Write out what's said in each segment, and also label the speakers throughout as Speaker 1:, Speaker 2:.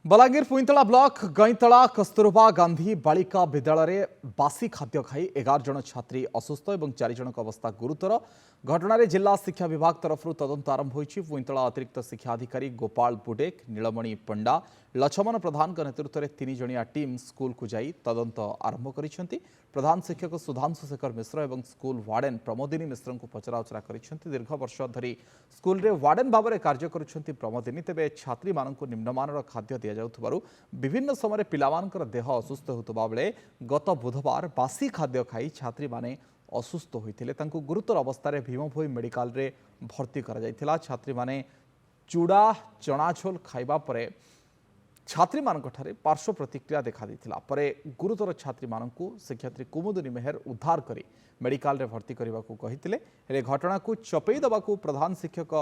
Speaker 1: Balangir पुईतला block गईतला Kasturba Gandhi Balika Vidyalaya बासी खाद्य खाई 11 जन छात्री असुस्थ और 4 जन अवस्था गुरुतर घटना जिला शिक्षा विभाग तरफ तदंत आरंभ होइछि। पुईतला अतिरिक्त शिक्षा अधिकारी गोपाल बुडेक नीलमणि पंडा लक्ष्मण प्रधान नेतृत्व में 3 जणिया टीम स्कूल को जाई तदंत आरंभ करिसेंति। प्रधान शिक्षक सुधांशु शेखर मिश्र और स्कूल वार्डेन प्रमोदिनी मिश्र को पचराउचरा करिसेंति। दीर्घ वर्ष धरी स्कूल रे वार्डेन भाव में कार्य करुछंती प्रमोदिनी। तेबे छात्री मानक निम्नमानर खाद्य दिया जाउथबारु विभिन्न समय पिलामानकर देह असुस्थ होतबा बेले गत बुधवार बासी खाद्य खाई छात्री माने असुस्थ होइथिले। तांको गुरुतर अवस्था रे भीमभोई मेडिकल रे भर्ती करा जायथिला। छात्री माने चूड़ा चना झोल खाइबा परे छात्री मानक ठारे पार्श्व प्रतिक्रिया देखा देथिला। परे गुरुतर छात्री मानकु शिक्षात्री कुमुदिनी मेहर उद्धार करी मेडिकल रे भर्ती करबाकू कहिथिले। हेले घटना को चपेई दबाकू प्रधान शिक्षक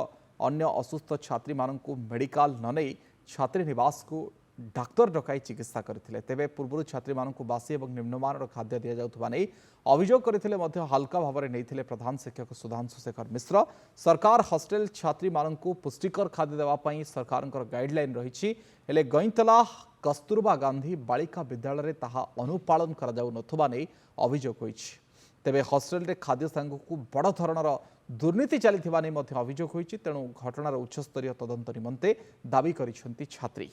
Speaker 1: अन्य असुस्थ छात्री मानकु मेडिकल न नै छात्री निवास को डाक्तर डकाई चिकित्सा करथिले। तेबे पूर्व छात्री मानकु बासी और निम्नमानर खाद्य दिया जाउथबा नै अभियोग करथिले मध्य हल्का भाव में नैथिले प्रधान शिक्षक सुधांशु शेखर मिश्र। सरकार हॉस्टेल छात्री मानकु पुष्टिकर खाद्य देवा पई सरकारनकर गाइडलाइन रहिछि। हेले गईतला कस्तूरबा गांधी बालिका विद्यालय ताहा अनुपालन करा जाउ नथबा नै अभियोग होइछि। तेबे हॉस्टेल रे खाद्य सांगकु बड़ धरणर दुर्नीति चली अभियोग होइछि। तेणु घटनार उच्चस्तरीय तदंत निमंते दाबी करिसेंति छात्री।